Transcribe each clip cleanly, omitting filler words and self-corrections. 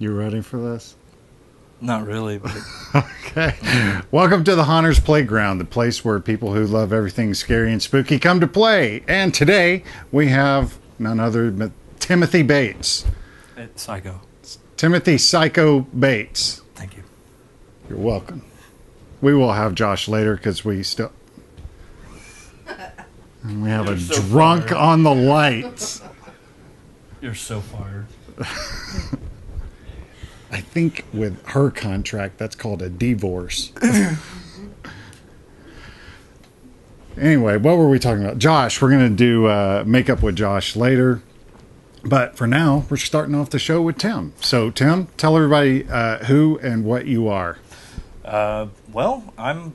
You ready for this? Not really, but Okay. Welcome to the Haunter's Playground, the place where people who love everything scary and spooky come to play. And today we have none other but Timothy Bates. Psycho. Timothy Psycho Bates. Thank you. You're welcome. We will have Josh later because we still... We have You're a so drunk fired. on the lights. You're so fired. I think with her contract, that's called a divorce. Anyway, what were we talking about? Josh, we're going to do makeup with Josh later. But for now, we're starting off the show with Tim. So, Tim, tell everybody who and what you are. Well, I'm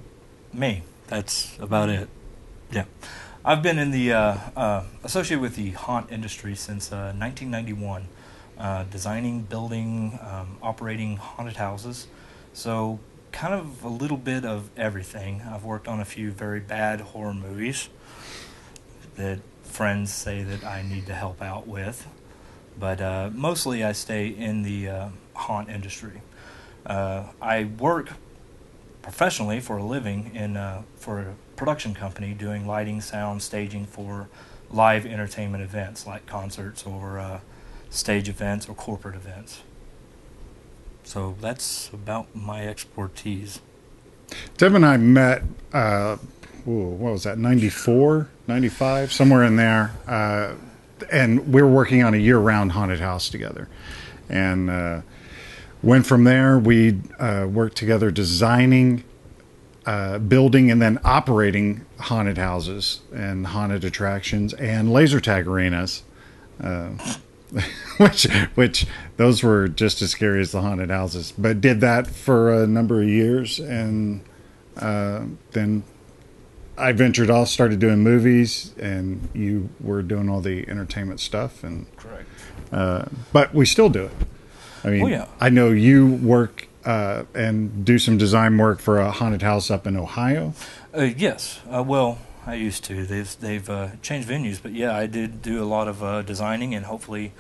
me. That's about it. Yeah. I've been in the associated with the haunt industry since 1991, designing, building, operating haunted houses. So kind of a little bit of everything. I've worked on a few very bad horror movies that friends say that I need to help out with. But mostly I stay in the haunt industry. I work professionally for a living for a production company doing lighting, sound, staging for live entertainment events like concerts or stage events or corporate events. So that's about my expertise. Tim and I met, what was that, 94, 95, somewhere in there. And we were working on a year-round haunted house together. And went from there. We worked together designing, building, and then operating haunted houses and haunted attractions and laser tag arenas, which those were just as scary as the haunted houses. But did that for a number of years, and then I ventured off, started doing movies, and you were doing all the entertainment stuff. And Correct. but we still do it. I mean, Oh, yeah. I know you work and do some design work for a haunted house up in Ohio. Yes. Well, I used to. They've changed venues, but yeah, I did do a lot of designing, and hopefully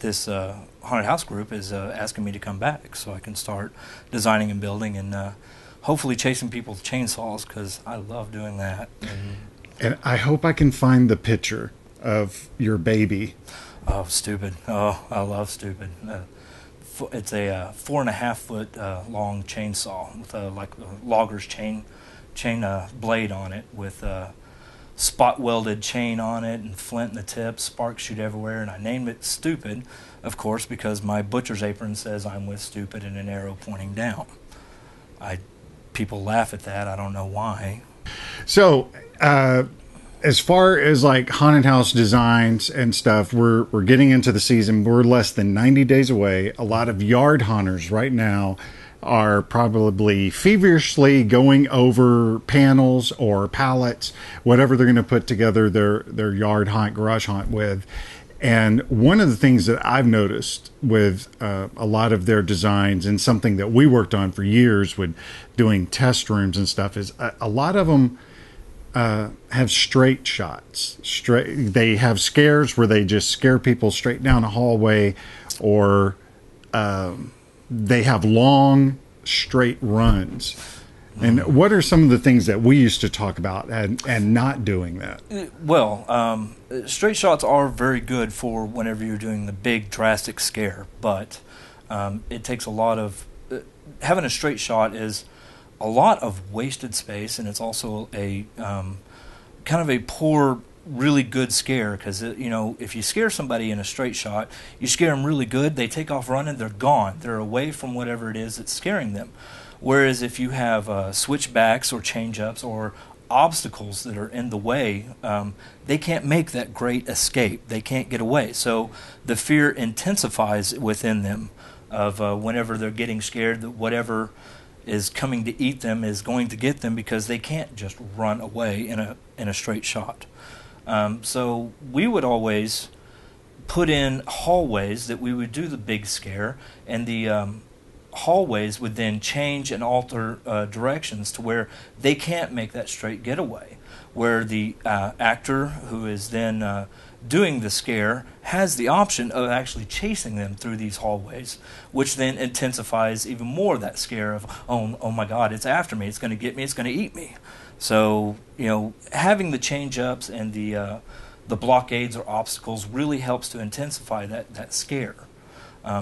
this haunted house group is asking me to come back so I can start designing and building and hopefully chasing people with chainsaws because I love doing that. And I hope I can find the picture of your baby. Oh, Stupid. Oh, I love Stupid. It's a 4.5 foot long chainsaw with like a logger's chain blade on it with spot welded chain on it and flint in the tip. Sparks shoot everywhere, and I named it Stupid, of course, because my butcher's apron says I'm with Stupid and an arrow pointing down. People laugh at that. I don't know why. So, as far as like haunted house designs and stuff, we're getting into the season. We're less than 90 days away. A lot of yard haunters right now are probably feverishly going over panels or pallets, whatever they're going to put together their yard haunt, garage haunt with. And one of the things that I've noticed with a lot of their designs, and something that we worked on for years with doing test rooms and stuff, is a lot of them have straight shots. They have scares where they just scare people straight down a hallway, or they have long, straight runs. And what are some of the things that we used to talk about and not doing that? Well, straight shots are very good for whenever you're doing the big drastic scare, but it takes a lot of having a straight shot is a lot of wasted space, and it's also a kind of a poor, really good scare because if you scare somebody in a straight shot, you scare them really good, they take off running, they're gone, they're away from whatever it is that's scaring them. Whereas if you have switchbacks or change-ups or obstacles that are in the way, they can't make that great escape. They can't get away. So the fear intensifies within them of whenever they're getting scared that whatever is coming to eat them is going to get them because they can't just run away in a straight shot. So we would always put in hallways that we would do the big scare, and the hallways would then change and alter directions to where they can't make that straight getaway, where the actor who is then doing the scare has the option of actually chasing them through these hallways, which then intensifies even more that scare of, oh my God, it's after me, it's going to get me, it's going to eat me. So, having the change-ups and the blockades or obstacles really helps to intensify that scare.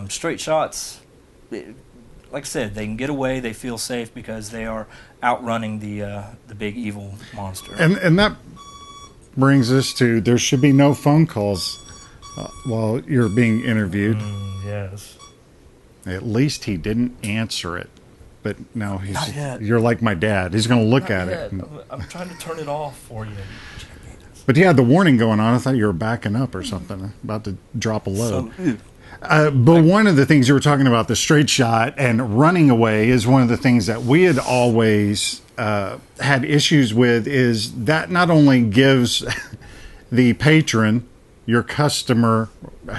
Straight shots, like I said, they can get away, they feel safe because they are outrunning the big evil monster. And that brings us to, there should be no phone calls while you're being interviewed. Yes. At least he didn't answer it. But no, Not yet. You're like my dad. He's going to look Not at yet. it. I'm trying to turn it off for you. But he had the warning going on. I thought you were backing up or something, about to drop a load. But one of the things you were talking about, the straight shot and running away, is one of the things that we had always had issues with, is that not only gives the patron, your customer,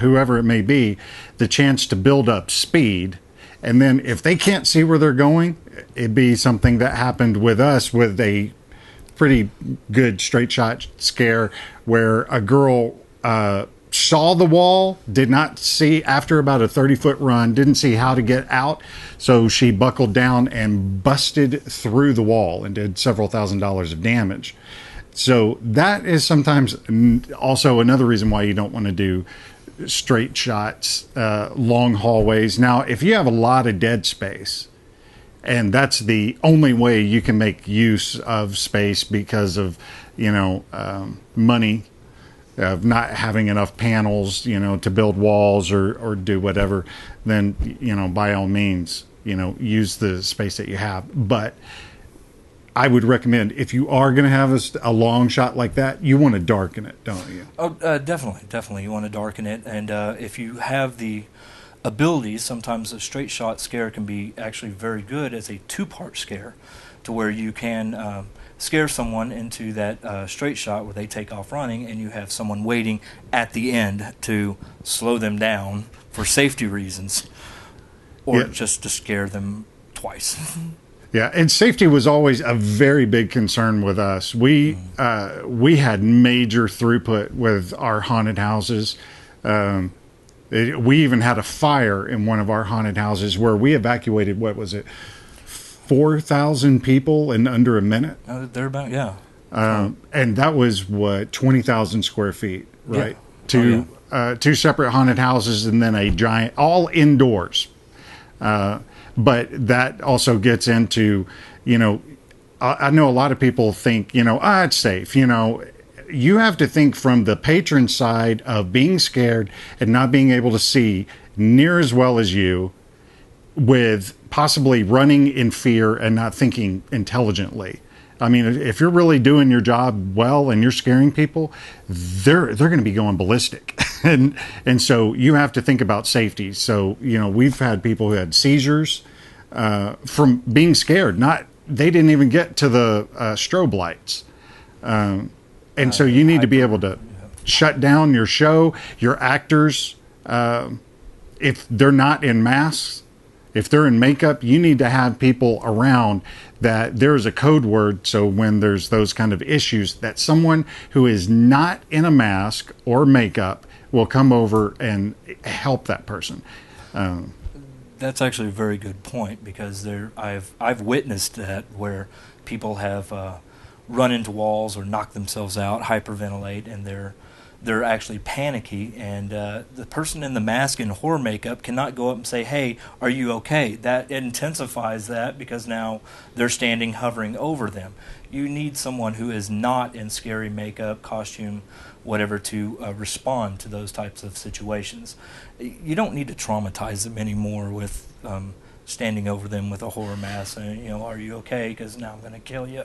whoever it may be, the chance to build up speed. And then if they can't see where they're going, it'd be something that happened with us with a pretty good straight shot scare where a girl saw the wall, did not see, after about a 30-foot run, didn't see how to get out, so she buckled down and busted through the wall and did several $1,000s of damage. So that is sometimes also another reason why you don't want to do straight shots, long hallways. Now, if you have a lot of dead space, and that's the only way you can make use of space because of, money, of not having enough panels, to build walls or do whatever, then, by all means, use the space that you have. But I would recommend, if you are going to have a long shot like that, you want to darken it, don't you? Oh, definitely. You want to darken it. And if you have the ability, sometimes a straight shot scare can be actually very good as a two-part scare, to where you can scare someone into that straight shot where they take off running, and you have someone waiting at the end to slow them down for safety reasons, or just to scare them twice. Yeah, and safety was always a very big concern with us. We had major throughput with our haunted houses. We even had a fire in one of our haunted houses where we evacuated, 4,000 people in under a minute? They're about, yeah. And that was, 20,000 square feet, right? Yeah. Two separate haunted houses and then a giant, all indoors. But that also gets into, I know a lot of people think, it's safe. You have to think from the patron side of being scared and not being able to see near as well as you, with possibly running in fear and not thinking intelligently. I mean, if you're really doing your job well and you're scaring people, they're going to be going ballistic. and so you have to think about safety. So, we've had people who had seizures from being scared. They didn't even get to the strobe lights. And so you need to be able to shut down your show, your actors. If they're not in masks, if they're in makeup, you need to have people around that there's a code word. So when there's those kind of issues, that someone who is not in a mask or makeup will come over and help that person. That's actually a very good point, because I've witnessed that where people have run into walls or knock themselves out, hyperventilate, and they're actually panicky, and the person in the mask and horror makeup cannot go up and say, "Hey, are you okay?" That intensifies that, because now they're standing hovering over them. You need someone who is not in scary makeup, costume, whatever, to respond to those types of situations. You don't need to traumatize them anymore with standing over them with a horror mask and, "Are you okay? Because now I'm going to kill you."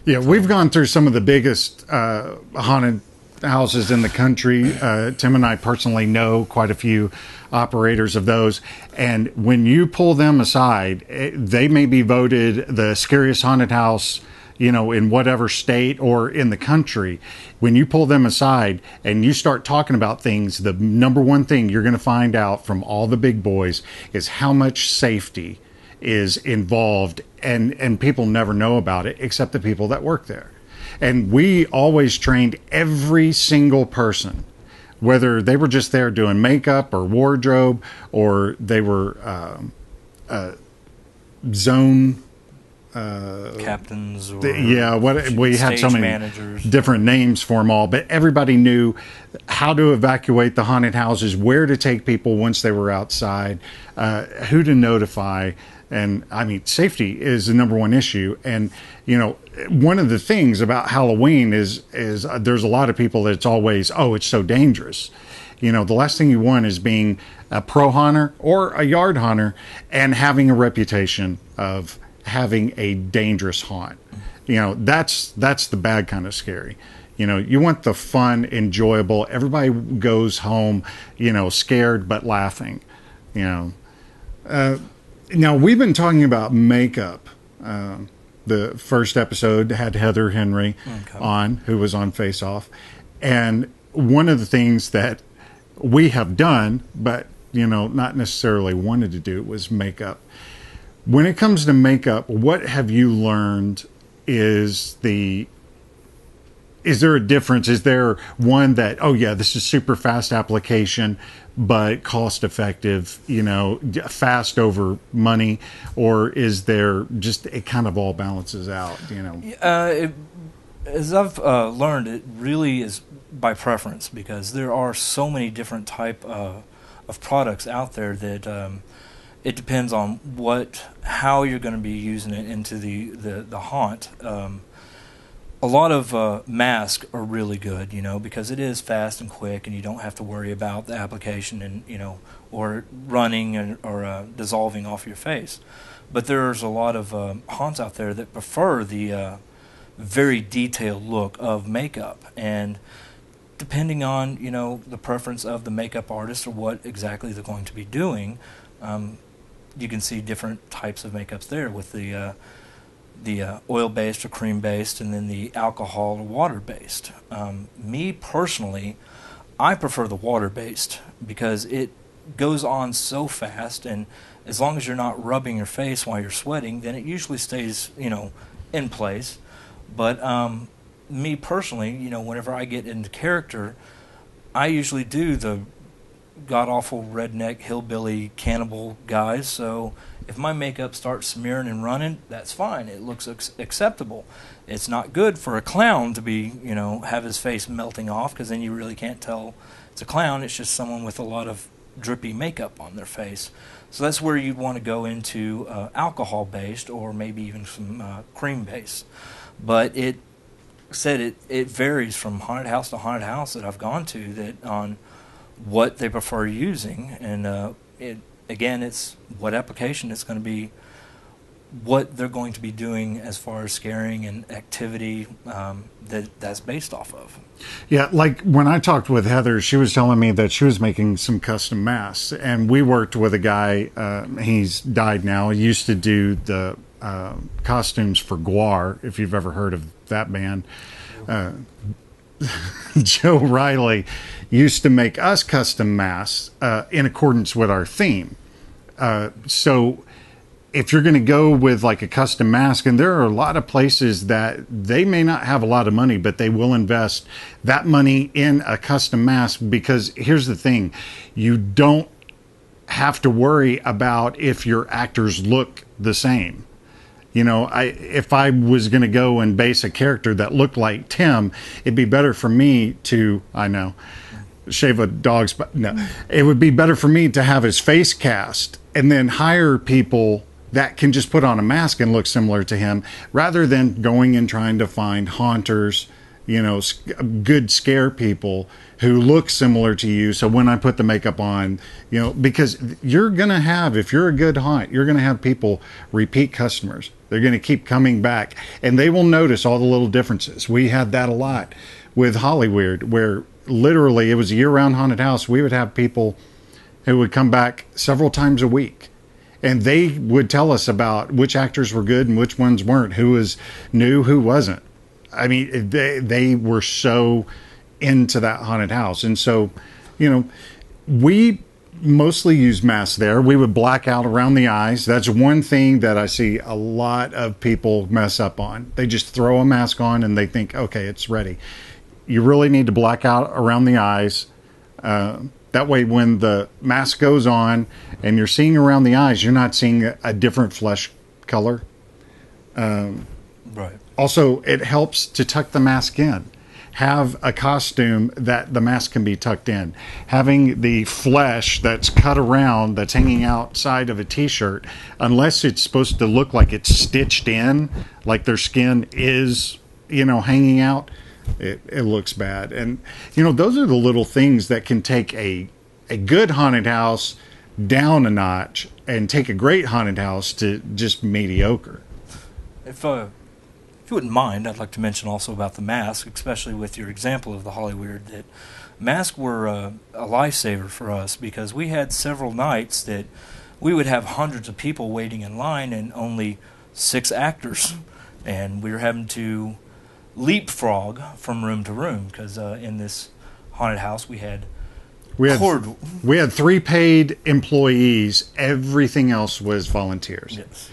Yeah, we've gone through some of the biggest haunted houses in the country. Tim and I personally know quite a few operators of those. And when you pull them aside, they may be voted the scariest haunted house, in whatever state or in the country. When you pull them aside and you start talking about things, the number one thing you're going to find out from all the big boys is how much safety is involved, and people never know about it except the people that work there. And we always trained every single person, whether they were just there doing makeup or wardrobe, or they were zone captains, or we had so many managers, different names for them all, but everybody knew how to evacuate the haunted houses, where to take people once they were outside, who to notify. And I mean, safety is the number one issue. And one of the things about Halloween is there's a lot of people that's always, oh, it's so dangerous. The last thing you want is being a pro hunter or a yard hunter and having a reputation of having a dangerous haunt. That's the bad kind of scary. You want the fun, enjoyable, everybody goes home, scared but laughing. Now we've been talking about makeup. The first episode had Heather Henry on, who was on Face Off. And one of the things that we have done, but not necessarily wanted to do, was makeup. When it comes to makeup, what have you learned is there a difference? Is there one that, oh yeah, this is super fast application, but cost effective, fast over money? Or is there just, it kind of all balances out, As I've learned, it really is by preference, because there are so many different type of products out there that it depends on how you're going to be using it into the haunt. A lot of masks are really good, because it is fast and quick, and you don't have to worry about the application and or running or dissolving off your face. But there's a lot of haunts out there that prefer the very detailed look of makeup, and depending on the preference of the makeup artist or what exactly they're going to be doing, you can see different types of makeups there, with the oil-based or cream-based, and then the alcohol or water-based. Me personally, I prefer the water-based, because it goes on so fast, and as long as you're not rubbing your face while you're sweating, then it usually stays in place. But me personally, whenever I get into character, I usually do the god-awful redneck hillbilly cannibal guys. So if my makeup starts smearing and running, that's fine. It looks acceptable. It's not good for a clown to be, have his face melting off, because then you really can't tell it's a clown. It's just someone with a lot of drippy makeup on their face. So that's where you'd want to go into alcohol-based, or maybe even some cream-based. But it varies from haunted house to haunted house that I've gone to, that on what they prefer using, and it's what application it's going to be, what they're going to be doing as far as scaring and activity that's based off of. Yeah, like when I talked with Heather, she was telling me that she was making some custom masks, and we worked with a guy, he's died now, he used to do the costumes for Guar, if you've ever heard of that band. Joe Riley used to make us custom masks in accordance with our theme. So if you're going to go with like a custom mask, and there are a lot of places that they may not have a lot of money, but they will invest that money in a custom mask, because here's the thing, you don't have to worry about if your actors look the same. If I was going to go and base a character that looked like Tim, it'd be better for me to, shave a dog's butt. No, it would be better for me to have his face cast and then hire people that can just put on a mask and look similar to him, rather than going and trying to find haunters, good scare people who look similar to you. So when I put the makeup on, because you're going to have, if you're a good haunt, you're going to have people, repeat customers. They're going to keep coming back, and they will notice all the little differences. We had that a lot with Hollyweird, where literally it was a year-round haunted house. We would have people who would come back several times a week, and they would tell us about which actors were good and which ones weren't, who was new, who wasn't. I mean, they were so into that haunted house. And so, we mostly use masks there. We would black out around the eyes. That's one thing that I see a lot of people mess up on. They just throw a mask on and they think, okay, it's ready. You really need to black out around the eyes. That way, when the mask goes on and you're seeing around the eyes, you're not seeing a different flesh color. Right. Also, it helps to tuck the mask in. Have a costume that the mask can be tucked in. Having the flesh that's cut around, that's hanging outside of a t-shirt, unless it's supposed to look like it's stitched in, like their skin is, hanging out, it looks bad. And, those are the little things that can take a good haunted house down a notch and take a great haunted house to just mediocre. If you wouldn't mind, I'd like to mention also about the mask, especially with your example of the Hollyweird, that masks were a lifesaver for us, because we had several nights that we would have hundreds of people waiting in line and only 6 actors, and we were having to leapfrog from room to room, because in this haunted house we had 3 paid employees. Everything else was volunteers. Yes,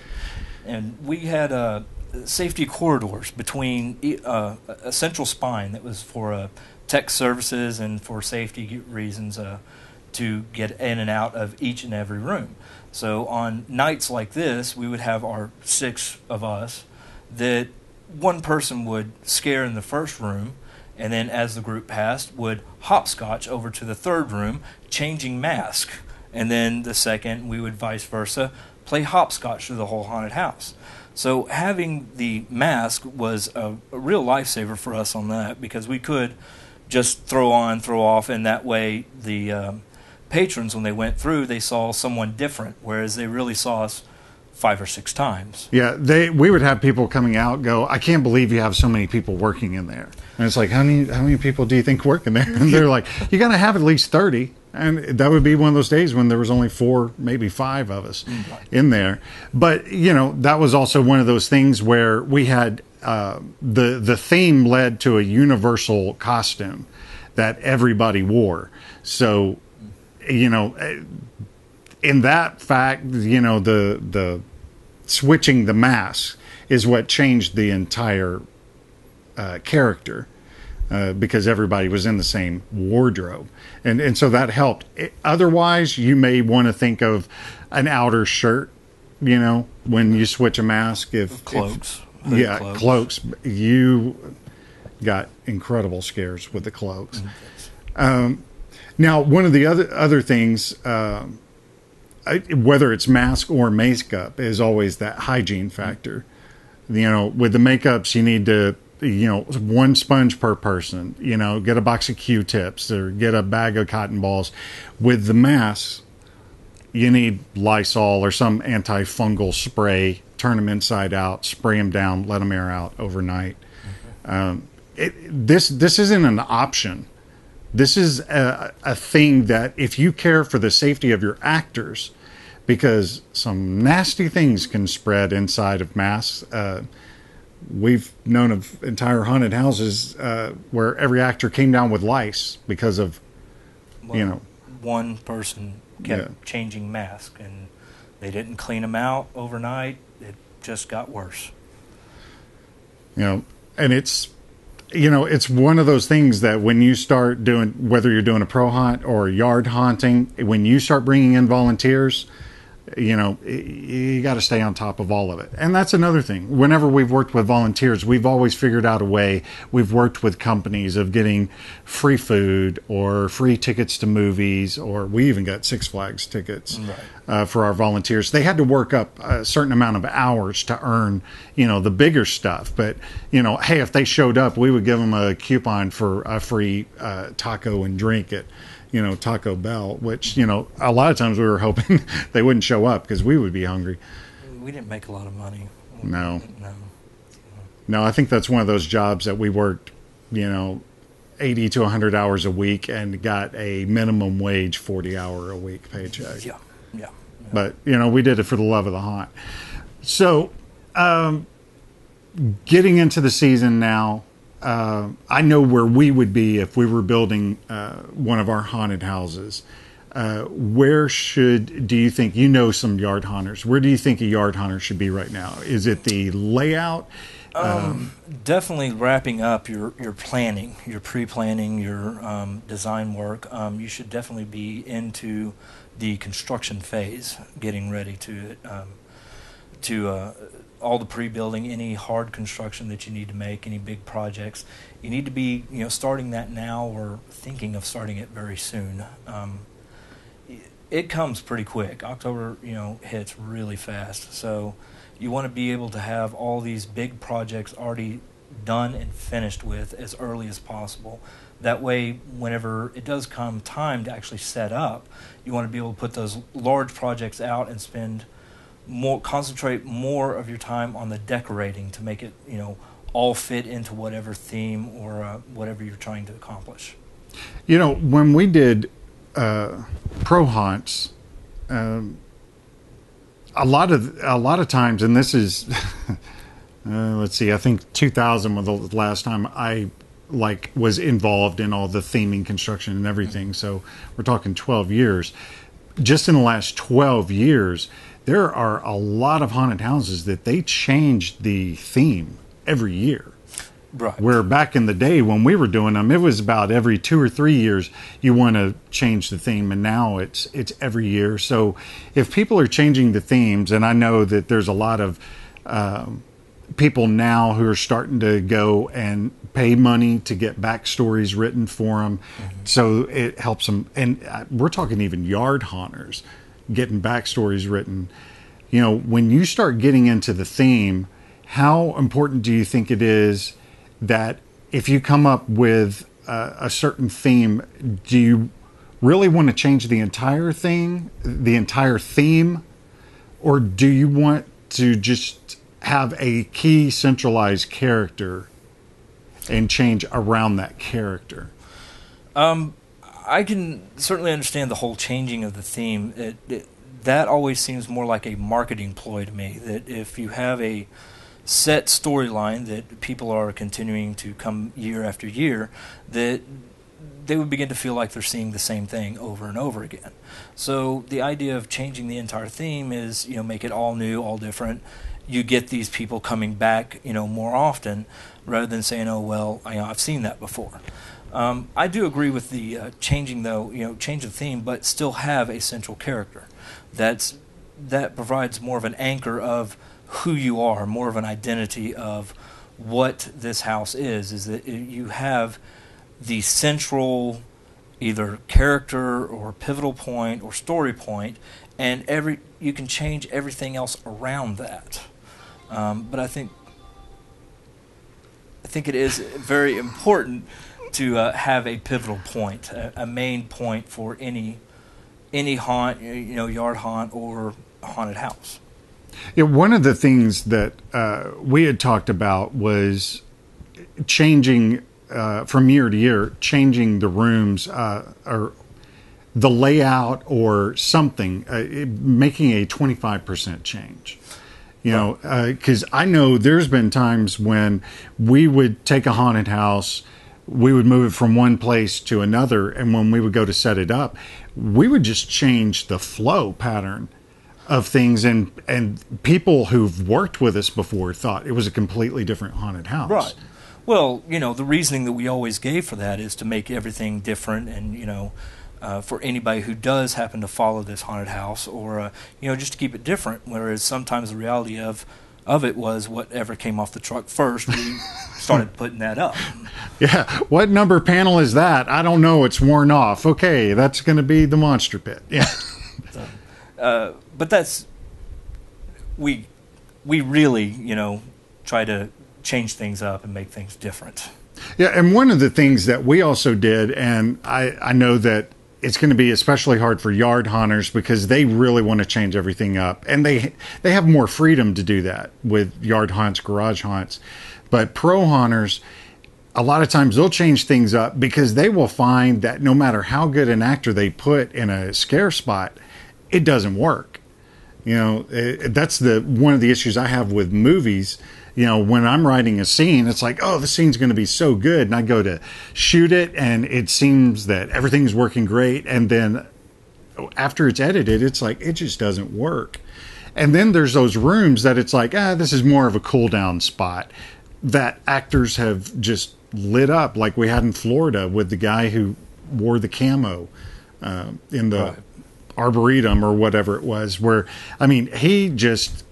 and we had safety corridors between a central spine that was for tech services and for safety reasons to get in and out of each and every room. So on nights like this, we would have our 6 of us that one person would scare in the first room, and then as the group passed would hopscotch over to the third room, changing mask. And then the second, we would vice versa, play hopscotch through the whole haunted house. So having the mask was a real lifesaver for us on that, because we could just throw on, throw off, and that way the patrons, when they went through, they saw someone different, whereas they really saw us 5 or 6 times. Yeah, we would have people coming out go, I can't believe you have so many people working in there. And it's like, how many people do you think work in there? And they're like, you got to have at least 30. And that would be one of those days when there was only 4, maybe 5 of us in there. But, that was also one of those things where we had the theme led to a universal costume that everybody wore. So, in that fact, the switching the mask is what changed the entire character. Because everybody was in the same wardrobe. And so that helped. Otherwise, you may want to think of an outer shirt, when you switch a mask. Cloaks. Cloaks. You got incredible scares with the cloaks. Now, one of the other things, whether it's mask or makeup, is always that hygiene factor. With the makeups, you need to, 1 sponge per person, get a box of Q-tips or get a bag of cotton balls. With the masks, you need Lysol or some antifungal spray, turn them inside out, spray them down, let them air out overnight. This isn't an option. This is a thing that if you care for the safety of your actors, because some nasty things can spread inside of masks. We've known of entire haunted houses where every actor came down with lice because of, one person kept changing masks, and they didn't clean them out overnight. It just got worse. And it's, it's one of those things that when you start doing, whether you're doing a pro haunt or yard haunting, when you start bringing in volunteers, you got to stay on top of all of it. And that's another thing. Whenever we've worked with volunteers, we've always figured out a way. We've worked with companies of getting free food or free tickets to movies, or we even got Six Flags tickets for our volunteers. They had to work up a certain amount of hours to earn, the bigger stuff. But, hey, if they showed up, we would give them a coupon for a free taco and drink at Taco Bell, which, a lot of times we were hoping they wouldn't show up because we would be hungry. We didn't make a lot of money. No, I think that's one of those jobs that we worked, 80 to 100 hours a week and got a minimum wage 40-hour a week paycheck. Yeah. But, we did it for the love of the haunt. So, getting into the season now, I know where we would be if we were building one of our haunted houses. where do you think, you know some yard haunters, where do you think a yard haunter should be right now? Is it the layout? Definitely wrapping up your planning, your pre-planning, your design work. You should definitely be into the construction phase, getting ready to all the pre-building, any hard construction that you need to make, any big projects. You need to be, starting that now or thinking of starting it very soon. It comes pretty quick. October, hits really fast. So you want to be able to have all these big projects already done and finished with as early as possible. That way, whenever it does come time to actually set up, you want to be able to put those large projects out and concentrate more of your time on the decorating to make it, all fit into whatever theme or whatever you're trying to accomplish. When we did pro haunts, a lot of times, and this is let's see, I think 2000 was the last time I was involved in all the theming, construction, and everything. So we're talking 12 years. Just in the last 12 years, there are a lot of haunted houses that they changed the theme every year. Right. Where back in the day when we were doing them, it was about every 2 or 3 years you want to change the theme, and now it's every year. So if people are changing the themes, and I know that there's a lot of people now who are starting to go and pay money to get backstories written for them, so it helps them. And we're talking even yard haunters getting backstories written. When you start getting into the theme, how important do you think it is that if you come up with a certain theme, do you really want to change the entire theme, or do you want to just have a key centralized character and change around that character? I can certainly understand the whole changing of the theme. That always seems more like a marketing ploy to me, that if you have a set storyline that people are continuing to come year after year, that they would begin to feel like they're seeing the same thing over and over again. So the idea of changing the entire theme is, make it all new, all different. You get these people coming back, more often, rather than saying, "Oh well, I've seen that before." I do agree with the changing, though. Change the theme, but still have a central character. That provides more of an anchor of who you are, more of an identity of what this house is that you have the central either character or pivotal point or story point, and you can change everything else around that. But I think it is very important to have a pivotal point, a main point for any haunt, yard haunt or haunted house. Yeah, one of the things that we had talked about was changing from year to year, changing the rooms or the layout or something, making a 25% change. Because I know there's been times when we would take a haunted house, we would move it from one place to another, and when we would go to set it up, we would just change the flow pattern of things, and people who've worked with us before thought it was a completely different haunted house. Right. Well, the reasoning that we always gave for that is to make everything different, and for anybody who does happen to follow this haunted house, or just to keep it different. Whereas sometimes the reality of it was whatever came off the truck first, we started putting that up. Yeah, what number panel is that? I don't know. It's worn off. Okay, that's going to be the monster pit. Yeah. But that's we really try to change things up and make things different. Yeah, and one of the things that we also did, and I know that it's going to be especially hard for yard haunters because they really want to change everything up, and they have more freedom to do that with yard haunts, garage haunts. But pro haunters, a lot of times they'll change things up because they will find that no matter how good an actor they put in a scare spot, it doesn't work. That's one of the issues I have with movies. When I'm writing a scene, it's like, oh, the scene's going to be so good. And I go to shoot it, and it seems that everything's working great. And then after it's edited, it's like it just doesn't work. And then there's those rooms that it's like, this is more of a cool down spot that actors have just lit up, like we had in Florida with the guy who wore the camo in the Arboretum or whatever it was, where, I mean, he just,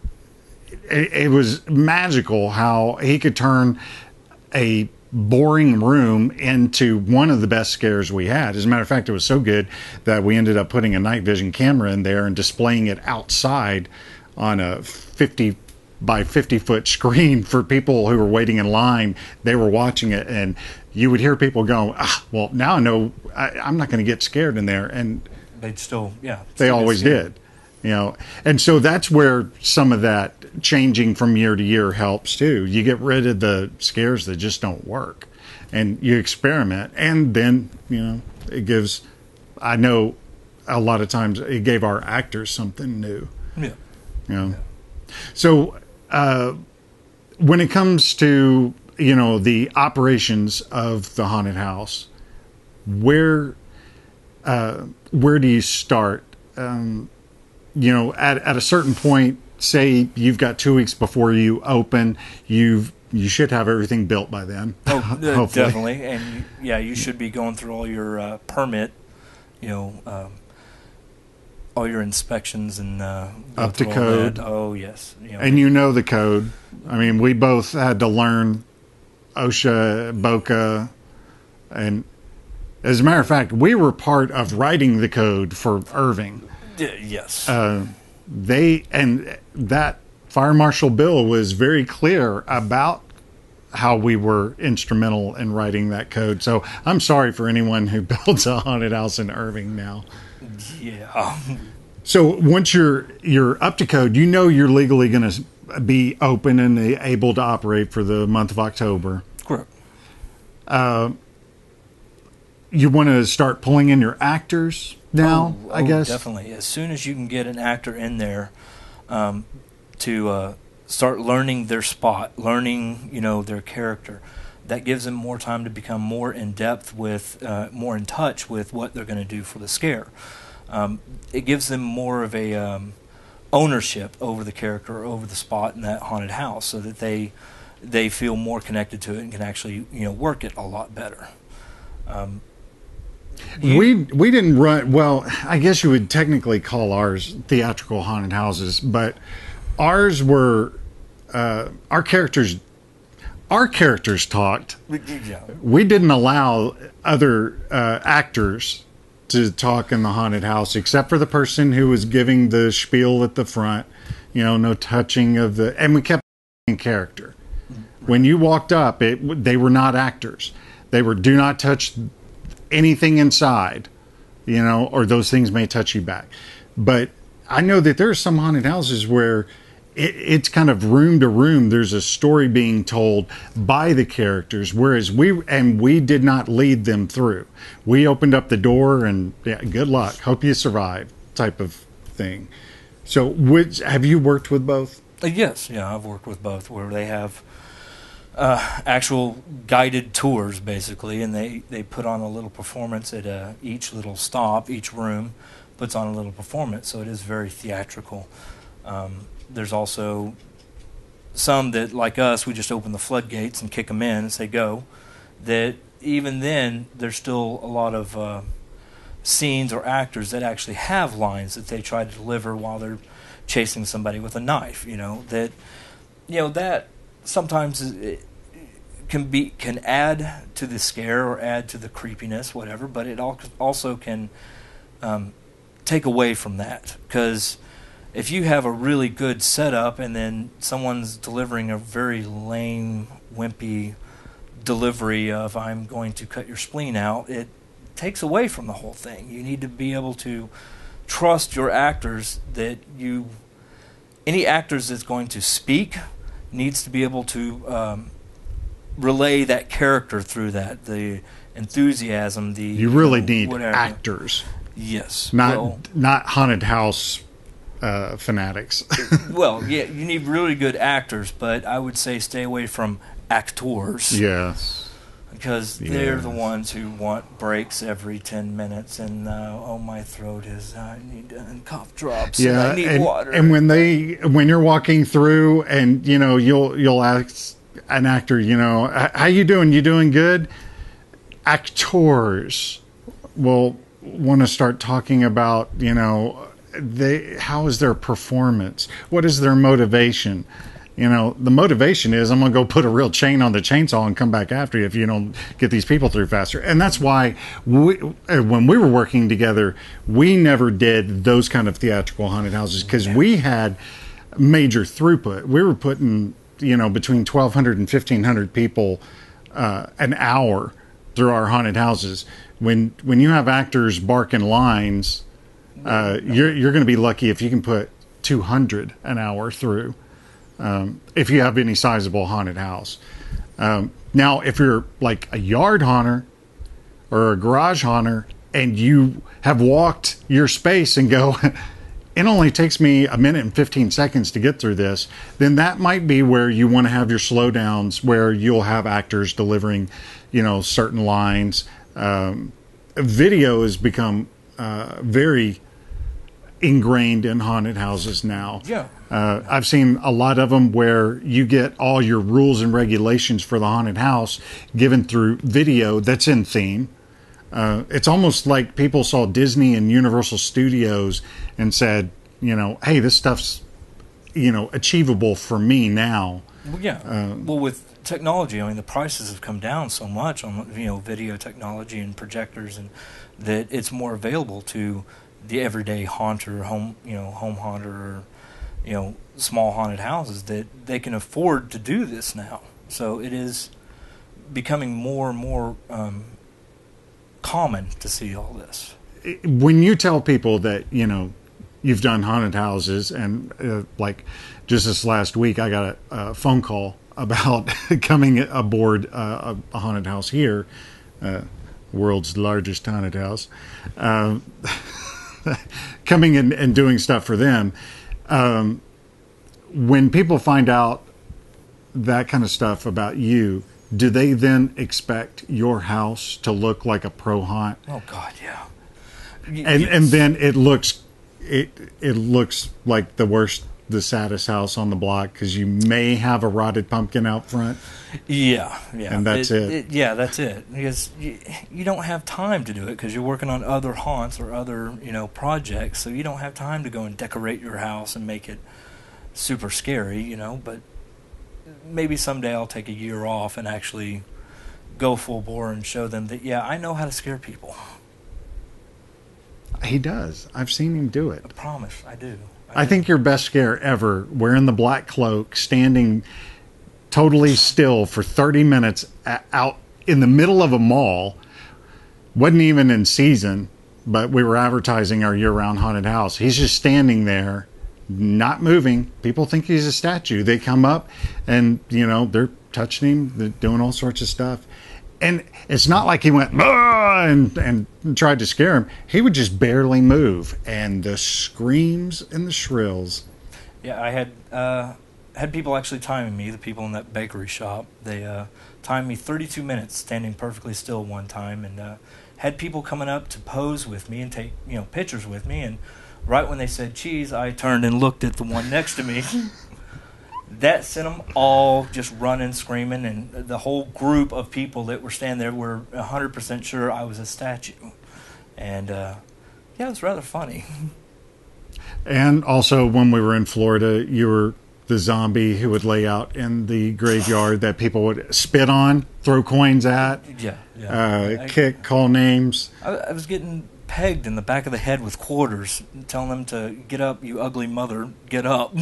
it was magical how he could turn a boring room into one of the best scares we had. As a matter of fact, it was so good that we ended up putting a night vision camera in there and displaying it outside on a 50 by 50 foot screen for people who were waiting in line. They were watching it, and you would hear people go, well, now I know I'm not going to get scared in there. And they'd still, they always did, you know. And so that's where some of that changing from year to year helps too. You get rid of the scares that just don't work, and you experiment, and then, you know, it gives, I know a lot of times it gave our actors something new. Yeah. You know. Yeah. So when it comes to, you know, the operations of the haunted house, where do you start? You know, at a certain point, say you've got 2 weeks before you open, you should have everything built by then. Oh, definitely. And you should be going through all your permit, you know, all your inspections and up to code. Oh, yes. You know, and you know the code. I mean, we both had to learn OSHA, BOCA, and as a matter of fact, we were part of writing the code for Irving. Yes. That Fire Marshal Bill was very clear about how we were instrumental in writing that code. So I'm sorry for anyone who builds a haunted house in Irving now. Yeah. So once you're up to code, you know you're legally going to be open and able to operate for the month of October. Correct. You want to start pulling in your actors now, I guess? Definitely. As soon as you can get an actor in there to start learning their spot, learning, you know, their character, that gives them more time to become more in depth with, more in touch with what they're going to do for the scare. It gives them more of a ownership over the character, over the spot in that haunted house, so that they feel more connected to it and can actually, you know, work it a lot better. We didn't run, well, I guess you would technically call ours theatrical haunted houses, but ours were our characters talked. Yeah. We didn't allow other actors to talk in the haunted house, except for the person who was giving the spiel at the front. You know, no touching of the, and we kept in character. When you walked up, they were not actors. They were, do not touch anything inside, you know, or those things may touch you back. But I know that there are some haunted houses where it's kind of room to room. There's a story being told by the characters, whereas we did not lead them through. We opened up the door and good luck, hope you survive type of thing. So have you worked with both? Yes, I've worked with both, where they have actual guided tours, basically, and they put on a little performance at each little stop. Each room puts on a little performance, so it is very theatrical. There's also some that, like us, we just open the floodgates and kick them in and say go. That even then, there's still a lot of scenes or actors that actually have lines that they try to deliver while they're chasing somebody with a knife. That sometimes it can add to the scare or add to the creepiness, whatever. But it also can take away from that, because if you have a really good setup and then someone's delivering a very lame, wimpy delivery of "I'm going to cut your spleen out," it takes away from the whole thing. You need to be able to trust your actors, that any actors that's going to speak needs to be able to relay that character through that, the enthusiasm, you really need whatever. Actors. Yes. Not haunted house fanatics. Well, yeah, you need really good actors, but I would say stay away from actors. Yes. because they're the ones who want breaks every 10 minutes, and oh, my throat is, I need cough drops, and I need water. And when you're walking through, and you'll ask an actor, how you doing? You doing good? Actors will want to start talking about, how is their performance? What is their motivation? The motivation is, I'm going to go put a real chain on the chainsaw and come back after you if you don't get these people through faster. And that's why when we were working together, we never did those kind of theatrical haunted houses, because we had major throughput. We were putting, between 1,200 and 1,500 people an hour through our haunted houses. When you have actors barking lines, you're going to be lucky if you can put 200 an hour through. If you have any sizable haunted house. Now, if you're like a yard haunter or a garage haunter, and you have walked your space and go, it only takes me a minute and 15 seconds to get through this, then that might be where you want to have your slowdowns, where you'll have actors delivering, certain lines. Video has become very ingrained in haunted houses now. Yeah. I've seen a lot of them where you get all your rules and regulations for the haunted house given through video that's in theme. It's almost like people saw Disney and Universal Studios and said, hey, this stuff's, achievable for me now. Well, yeah. Well, with technology, the prices have come down so much on, video technology and projectors, and that it's more available to the everyday haunter, home haunter, or small haunted houses, that they can afford to do this now. So it is becoming more and more common to see all this. When you tell people that you've done haunted houses, and like just this last week, I got a phone call about coming aboard a haunted house here, world's largest haunted house. Coming in and doing stuff for them. When people find out that kind of stuff about you, do they then expect your house to look like a pro haunt? Oh God, yeah. And then it looks like the saddest house on the block, because you may have a rotted pumpkin out front. Yeah. And that's it. Yeah, that's it. Because you don't have time to do it, because you're working on other haunts or other, projects. So you don't have time to go and decorate your house and make it super scary, But maybe someday I'll take a year off and actually go full bore and show them that, yeah, I know how to scare people. He does. I've seen him do it. I promise, I do. I think your best scare ever, wearing the black cloak, standing totally still for 30 minutes out in the middle of a mall, wasn't even in season, but we were advertising our year-round haunted house. He's just standing there, not moving. People think he's a statue. They come up and, they're touching him, they're doing all sorts of stuff. And it's not like he went and tried to scare him. He would just barely move, and the screams and the shrills. Yeah, I had people actually timing me. The people in that bakery shop, they timed me 32 minutes standing perfectly still one time, and had people coming up to pose with me and take pictures with me. And right when they said cheese, I turned and looked at the one next to me. That sent them all just running, screaming, and the whole group of people that were standing there were 100% sure I was a statue. And, it was rather funny. And also, when we were in Florida, you were the zombie who would lay out in the graveyard that people would spit on, throw coins at, kick, call names. I was getting pegged in the back of the head with quarters, telling them to get up, you ugly mother, get up.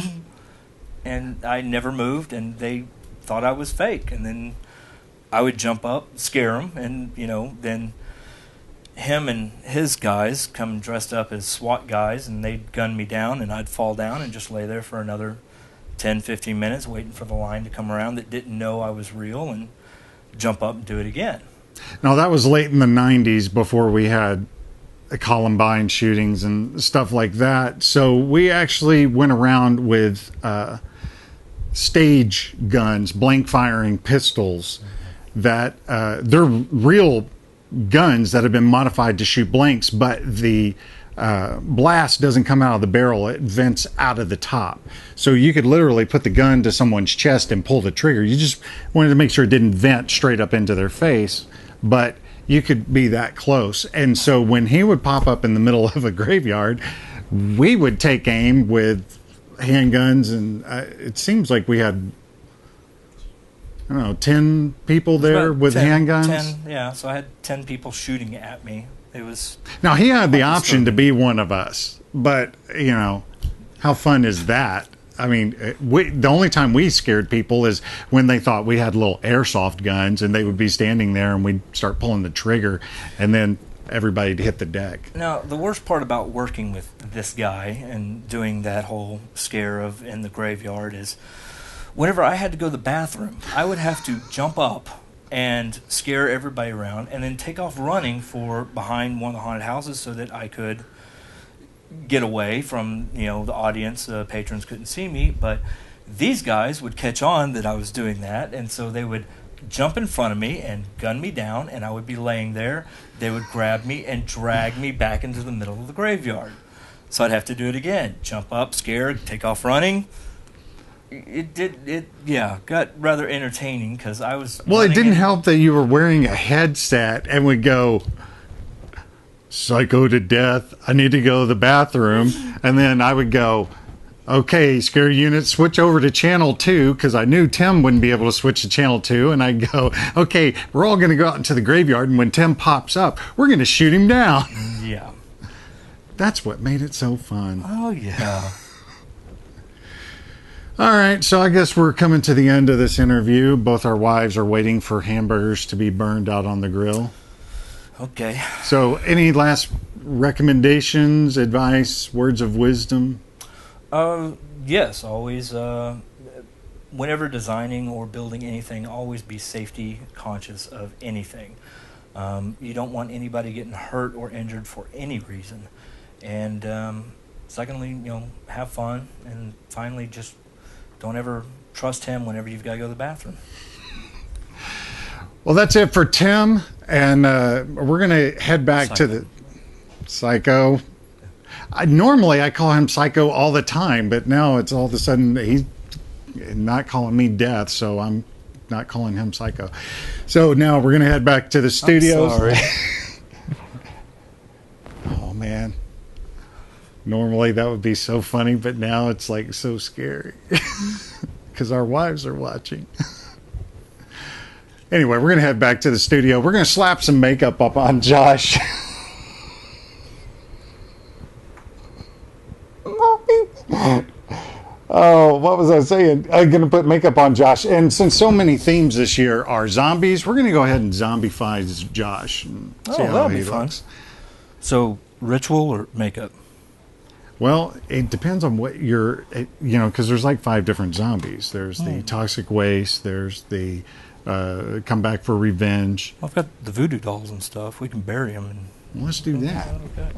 And I never moved, and they thought I was fake. And then I would jump up, scare them, and, then him and his guys come dressed up as SWAT guys, and they'd gun me down, and I'd fall down and just lay there for another 10, 15 minutes waiting for the line to come around that didn't know I was real, and jump up and do it again. Now, that was late in the 90s before we had Columbine shootings and stuff like that. So we actually went around with stage guns, blank firing pistols, that they're real guns that have been modified to shoot blanks, but the blast doesn't come out of the barrel, it vents out of the top. So you could literally put the gun to someone's chest and pull the trigger. You just wanted to make sure it didn't vent straight up into their face, but you could be that close. And so when he would pop up in the middle of a graveyard, we would take aim with handguns, and it seems like we had, I don't know, 10 people there with 10, handguns. 10, yeah, so I had 10 people shooting at me. It was now he had the option to be one of us, but you know, how fun is that? I mean, the only time we scared people is when they thought we had little airsoft guns, and they would be standing there, and we'd start pulling the trigger, and then everybody'd hit the deck. Now, the worst part about working with this guy and doing that whole scare of in the graveyard is whenever I had to go to the bathroom, I would have to jump up and scare everybody around and then take off running for behind one of the haunted houses so that I could get away from, you know, the audience. The patrons couldn't see me, but these guys would catch on that I was doing that, and so they would jump in front of me and gun me down, and I would be laying there. They would grab me and drag me back into the middle of the graveyard. So I'd have to do it again. Jump up, scare, take off running. It got rather entertaining because I was... Well, it didn't help that you were wearing a headset and would go, psycho to death, I need to go to the bathroom. And then I would go, okay, scare unit, switch over to channel 2, because I knew Tim wouldn't be able to switch to channel 2. And I'd go, okay, we're all going to go out into the graveyard, and when Tim pops up, we're going to shoot him down. Yeah. That's what made it so fun. Oh, yeah. All right, so I guess we're coming to the end of this interview. Both our wives are waiting for hamburgers to be burned out on the grill. Okay. So any last recommendations, advice, words of wisdom? Yes, always. Whenever designing or building anything, always be safety conscious of anything. You don't want anybody getting hurt or injured for any reason. And secondly, you know, have fun. And finally, just don't ever trust him whenever you've got to go to the bathroom. Well, that's it for Tim. And we're going to head back to the Psycho. Normally, I call him Psycho all the time, but now it's all of a sudden he's not calling me Death, so I'm not calling him Psycho. So now we're going to head back to the studios. I'm sorry. Oh, man. Normally that would be so funny, but now it's like so scary because our wives are watching. Anyway, we're going to head back to the studio. We're going to slap some makeup up on Josh. Oh, what was I saying? I'm going to put makeup on Josh. And since so many themes this year are zombies, we're going to go ahead and zombify Josh. And see how that'll he be fun. looks. So, ritual or makeup? Well, it depends on what you're, because there's like 5 different zombies. There's the toxic waste. There's the come back for revenge. I've got the voodoo dolls and stuff. We can bury them. Well, let's do that. Okay.